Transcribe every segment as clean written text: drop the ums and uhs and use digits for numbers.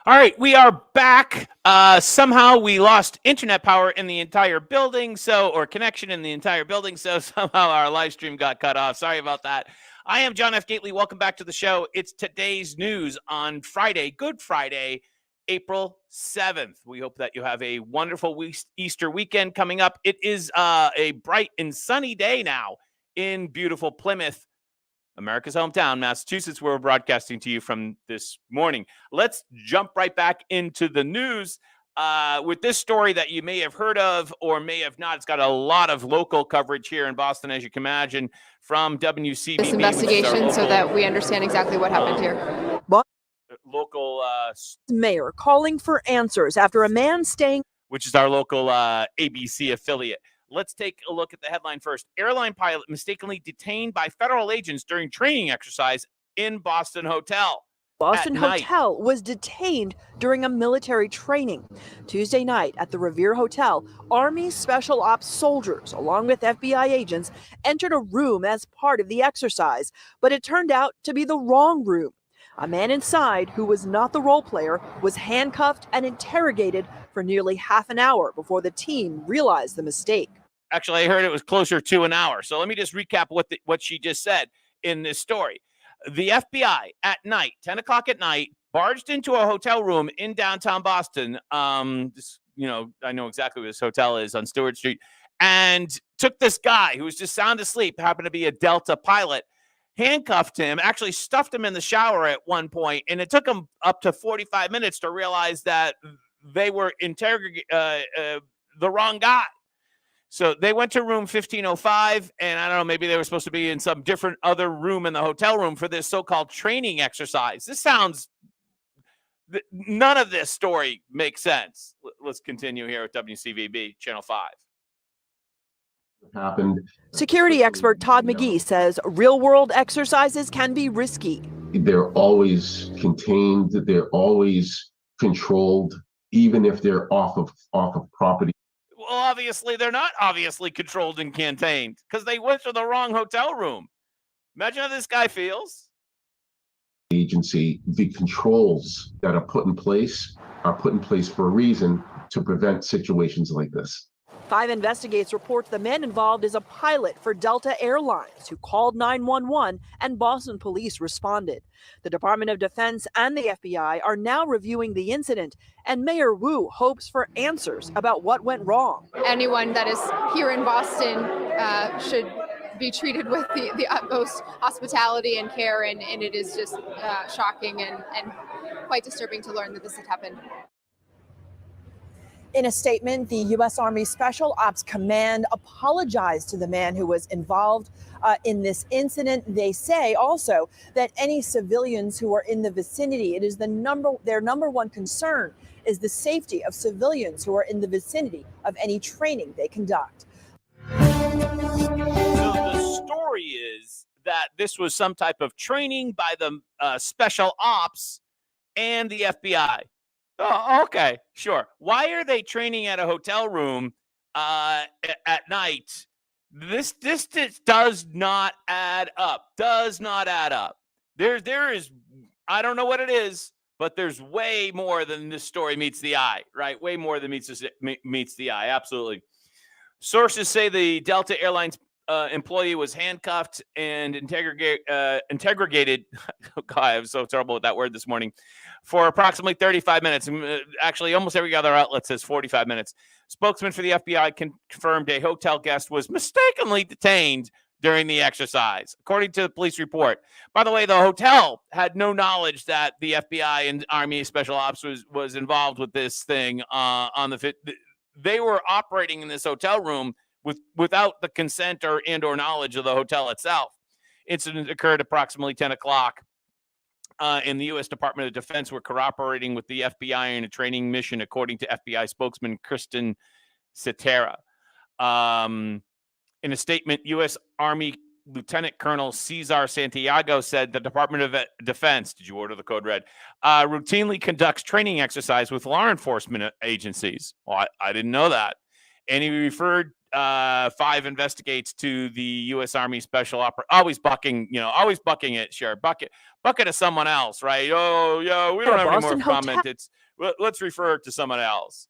All right, we are back. Somehow we lost internet power in the entire building, or connection in the entire building, so somehow our live stream got cut off. Sorry about that. I am John F. Gately. Welcome back to the show. It's today's news on Friday, Good Friday, April 7th. We hope that you have a wonderful Easter weekend coming up. It is a bright and sunny day now in beautiful Plymouth, America's hometown, Massachusetts, where we're broadcasting to you from this morning. Let's jump right back into the news with this story that you may have heard of or may have not. It's got a lot of local coverage here in Boston, as you can imagine, from WCVB. This investigation so that we understand exactly what happened here. Local mayor calling for answers after a man staying, which is our local ABC affiliate. Let's take a look at the headline first. Airline pilot mistakenly detained by federal agents during training exercise in Boston Hotel. Boston Hotel was detained during a military training. Tuesday night at the Revere Hotel, Army Special Ops soldiers, along with FBI agents, entered a room as part of the exercise, but it turned out to be the wrong room. A man inside, who was not the role player, was handcuffed and interrogated for nearly half an hour before the team realized the mistake. Actually, I heard it was closer to an hour. So let me just recap what she just said in this story. The FBI at night, 10 o'clock at night, barged into a hotel room in downtown Boston. I know exactly where this hotel is on Stewart Street, and took this guy who was just sound asleep, happened to be a Delta pilot, handcuffed him, actually stuffed him in the shower at one point, and it took him up to 45 minutes to realize that they were interrogating the wrong guy. So they went to room 1505, and I don't know, maybe they were supposed to be in some different other room in the hotel room for this so-called training exercise. None of this story makes sense. Let's continue here with WCVB, Channel 5. Happened. Security expert Todd McGee says real-world exercises can be risky. They're always contained. They're always controlled, even if they're off of property. Well, obviously, they're not obviously controlled and contained because they went to the wrong hotel room. Imagine how this guy feels. Agency, the controls that are put in place for a reason to prevent situations like this. 5 Investigates reports the man involved is a pilot for Delta Airlines who called 911 and Boston police responded. The Department of Defense and the FBI are now reviewing the incident, and Mayor Wu hopes for answers about what went wrong. Anyone that is here in Boston should be treated with the utmost hospitality and care, and it is just shocking and quite disturbing to learn that this had happened. In a statement, the U.S. Army Special Ops Command apologized to the man who was involved in this incident. They say also that any civilians who are in the vicinity, it is their number one concern is the safety of civilians who are in the vicinity of any training they conduct. So the story is that this was some type of training by the Special Ops and the FBI. Oh, okay, sure. Why are they training at a hotel room at night? This does not add up. Does not add up. There is, I don't know what it is, but there's way more than this story meets the eye, right? Way more than meets the eye. Absolutely. Sources say the Delta Airlines employee was handcuffed and interrogated. Oh God, I'm so terrible with that word this morning. For approximately 35 minutes. Actually, almost every other outlet says 45 minutes. Spokesman for the FBI confirmed a hotel guest was mistakenly detained during the exercise, according to the police report. By the way, the hotel had no knowledge that the FBI and Army Special Ops was involved with this thing. They were operating in this hotel room without the consent or knowledge of the hotel itself. Incident occurred approximately 10 o'clock. In the U.S. Department of Defense were cooperating with the FBI in a training mission, according to FBI spokesman Kristen Cetera. In a statement, U.S. Army Lieutenant Colonel Cesar Santiago said the Department of Defense, did you order the code red, routinely conducts training exercise with law enforcement agencies. Well, I didn't know that. and he referred 5 investigates to the U.S. Army Special always bucking it. Sure, bucket to someone else, right? Oh, yeah, we don't have any more comment. Let's refer it to someone else.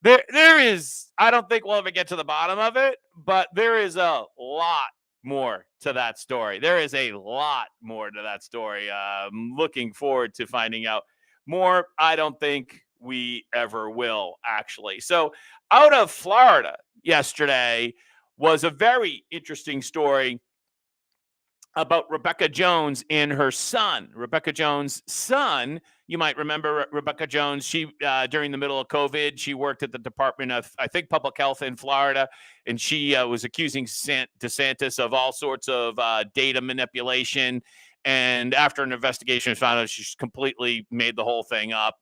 There is, I don't think we'll ever get to the bottom of it, but there is a lot more to that story. There is a lot more to that story. I'm looking forward to finding out more. I don't think we ever will, actually. So out of Florida yesterday was a very interesting story about Rebecca Jones and her son. Rebecca Jones' son, you might remember Rebecca Jones. She, during the middle of COVID, she worked at the Department of, I think, Public Health in Florida, and she was accusing DeSantis of all sorts of data manipulation. And after an investigation was found out, she completely made the whole thing up.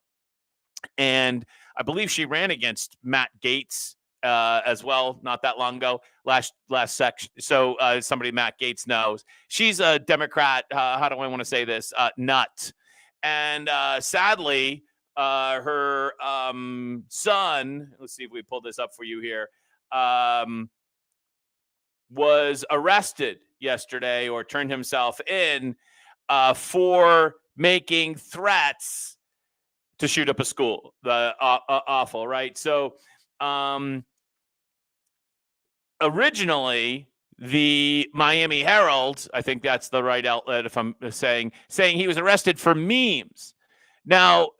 And I believe she ran against Matt Gaetz as well, not that long ago, last section. So somebody Matt Gaetz knows. She's a Democrat. How do I want to say this? Nut. And sadly, her son, let's see if we pull this up for you here, was arrested yesterday, or turned himself in for making threats to shoot up a school. Awful, right? So originally, the Miami Herald, I think that's the right outlet, if I'm saying he was arrested for memes. Now,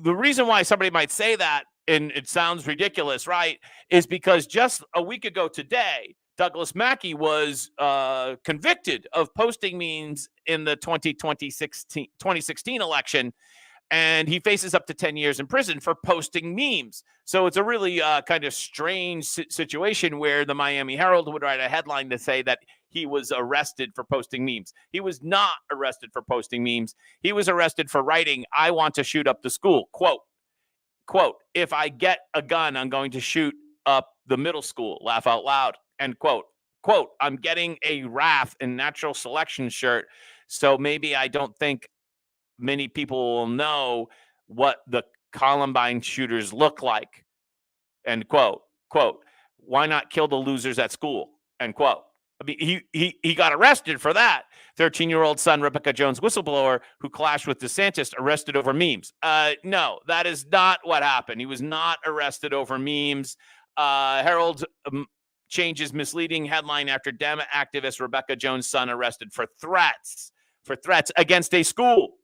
the reason why somebody might say that, and it sounds ridiculous, right, is because just a week ago today, Douglas Mackey was convicted of posting memes in the 2016 election, and he faces up to 10 years in prison for posting memes. So it's a really kind of strange situation where the Miami Herald would write a headline to say that he was arrested for posting memes. He was not arrested for posting memes. He was arrested for writing, "I want to shoot up the school." Quote, "If I get a gun, I'm going to shoot up the middle school. Laugh out loud." End quote. Quote, "I'm getting a RAF and natural selection shirt, so maybe I don't think many people will know what the Columbine shooters look like." End quote. Quote, "Why not kill the losers at school?" End quote. I mean, he got arrested for that. 13-year-old son, Rebecca Jones, whistleblower who clashed with DeSantis, arrested over memes. No, that is not what happened. He was not arrested over memes. Herald changes misleading headline after Dem activist Rebecca Jones' son arrested for threats against a school.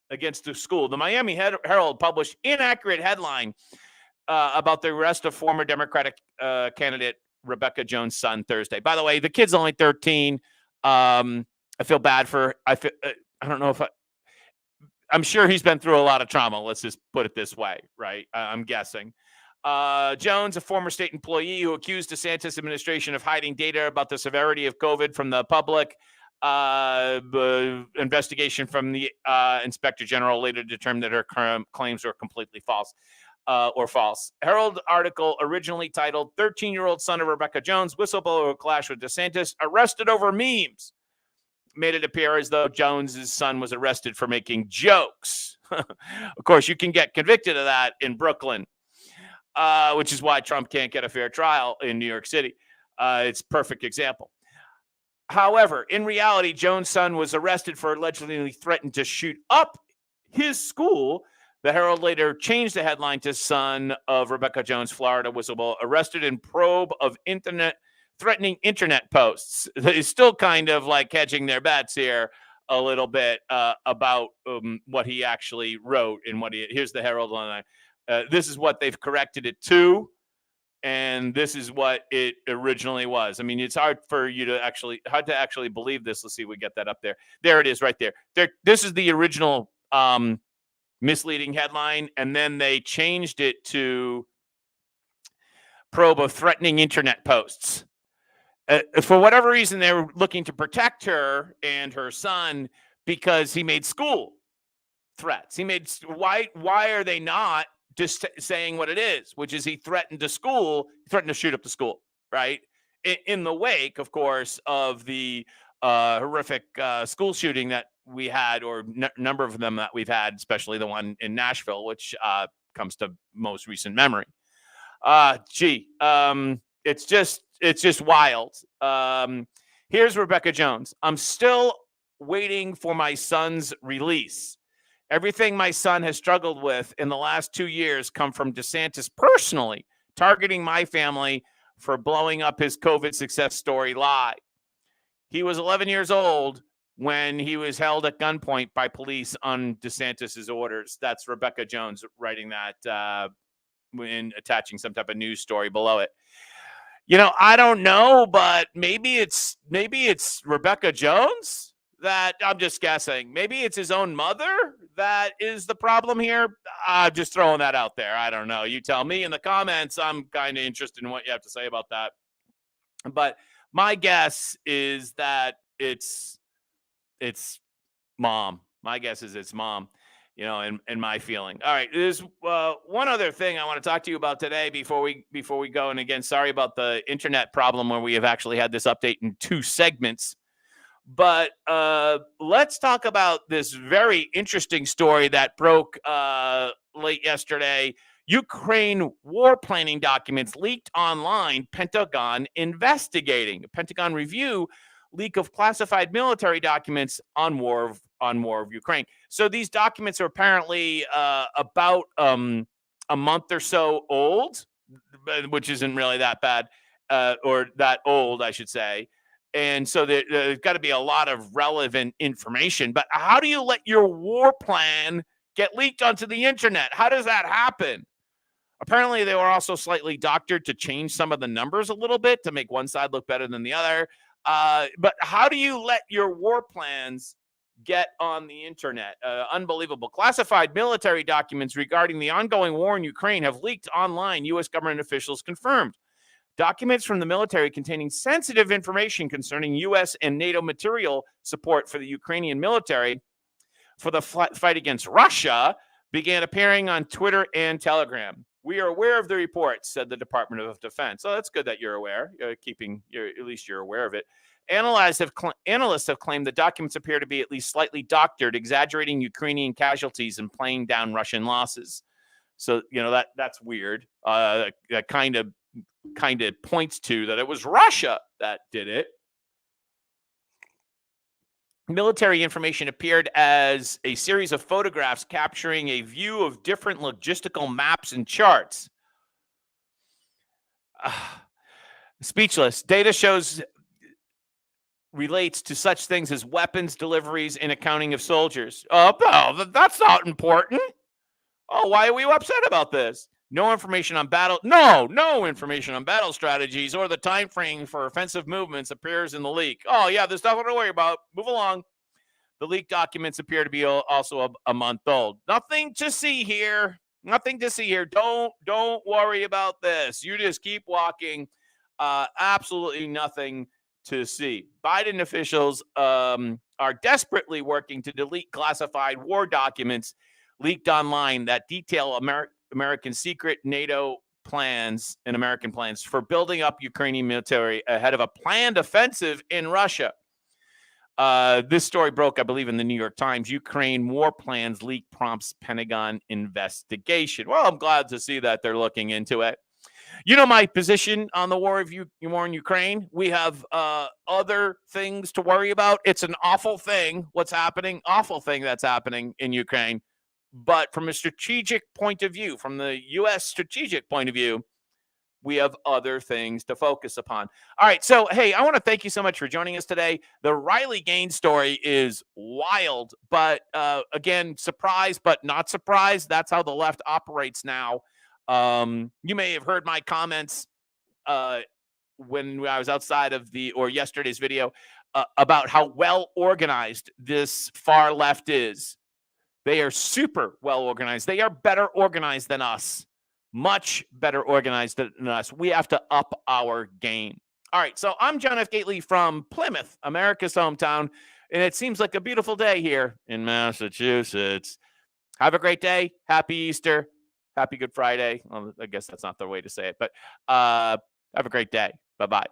The Miami Herald published inaccurate headline about the arrest of former Democratic candidate Rebecca Jones' son Thursday. By the way, the kid's only 13. I feel bad for. I don't know if I'm sure he's been through a lot of trauma. Let's just put it this way, right? I'm guessing. Jones, a former state employee who accused DeSantis administration of hiding data about the severity of COVID from the public. Investigation from the inspector general later determined that her claims were completely false. Herald article originally titled 13-year-old son of Rebecca Jones, whistleblower who clashed with DeSantis, arrested over memes, made it appear as though Jones's son was arrested for making jokes. Of course, you can get convicted of that in Brooklyn, which is why Trump can't get a fair trial in New York City. It's a perfect example. However, in reality, Jones' son was arrested for allegedly threatening to shoot up his school. The Herald later changed the headline to "Son of Rebecca Jones, Florida whistleblower arrested in probe of threatening internet posts." It's still kind of like hedging their bets here a little bit about what he actually wrote and here's the Herald on this is what they've corrected it to. And this is what it originally was. I mean, it's hard to actually believe this. Let's see if we get that up there. There it is right there. This is the original misleading headline. And then they changed it to probe of threatening internet posts. For whatever reason, they were looking to protect her and her son because he made school threats. Why are they not just saying what it is, which is he threatened to shoot up the school, right? In the wake, of course, of the horrific school shooting that we had, or number of them that we've had, especially the one in Nashville, which comes to most recent memory. It's just wild. Here's Rebecca Jones. I'm still waiting for my son's release. Everything my son has struggled with in the last 2 years come from DeSantis personally targeting my family for blowing up his COVID success story lie. He was 11 years old when he was held at gunpoint by police on DeSantis's orders. That's Rebecca Jones writing that when attaching some type of news story below it. I don't know, but maybe it's Rebecca Jones that I'm just guessing. Maybe it's his own mother that is the problem here. I'm just throwing that out there. I don't know. You tell me in the comments. I'm kind of interested in what you have to say about that. But my guess is that it's mom. My guess is it's mom. And my feeling. All right, there's one other thing I want to talk to you about today before we go. And again, sorry about the internet problem where we have actually had this update in 2 segments. But let's talk about this very interesting story that broke late yesterday. Ukraine war planning documents leaked online. Pentagon investigating. A Pentagon review leak of classified military documents on war of Ukraine. So these documents are apparently about a month or so old, which isn't really that bad, or that old, I should say. And so there's got to be a lot of relevant information. But how do you let your war plan get leaked onto the internet? How does that happen? Apparently, they were also slightly doctored to change some of the numbers a little bit to make one side look better than the other. But how do you let your war plans get on the internet? Unbelievable. Classified military documents regarding the ongoing war in Ukraine have leaked online, U.S. government officials confirmed. Documents from the military containing sensitive information concerning U.S. and NATO material support for the Ukrainian military for the fight against Russia began appearing on Twitter and Telegram. We are aware of the reports, said the Department of Defense. So that's good that you're aware. At least you're aware of it. Analysts have claimed the documents appear to be at least slightly doctored, exaggerating Ukrainian casualties and playing down Russian losses. So, that's weird. That kind of points to that it was Russia that did it. Military information appeared as a series of photographs capturing a view of different logistical maps and charts. Speechless. Data shows relates to such things as weapons deliveries and accounting of soldiers. Oh, that's not important. Oh, why are we upset about this? No information on battle strategies or the time frame for offensive movements appears in the leak. Oh, yeah, there's nothing to worry about. Move along. The leaked documents appear to be also a month old. Nothing to see here. Don't worry about this. You just keep walking. Absolutely nothing to see. Biden officials are desperately working to delete classified war documents leaked online that detail American secret NATO plans and American plans for building up Ukrainian military ahead of a planned offensive in Russia. This story broke, I believe, in the New York Times. Ukraine war plans leak prompts Pentagon investigation. Well, I'm glad to see that they're looking into it. My position on the war in Ukraine. We have other things to worry about. It's an awful thing that's happening in Ukraine. But from a strategic point of view, from the U.S. strategic point of view, we have other things to focus upon. All right. So, hey, I want to thank you so much for joining us today. The Riley Gaines story is wild, but again, surprised, but not surprised. That's how the left operates now. You may have heard my comments when I was outside of yesterday's video about how well organized this far left is. They are super well organized. They are better organized than us. Much better organized than us. We have to up our game. All right, so I'm John F. Gately from Plymouth, America's hometown, and it seems like a beautiful day here in Massachusetts. Have a great day. Happy Easter. Happy Good Friday. Well, I guess that's not the way to say it, but have a great day. Bye-bye.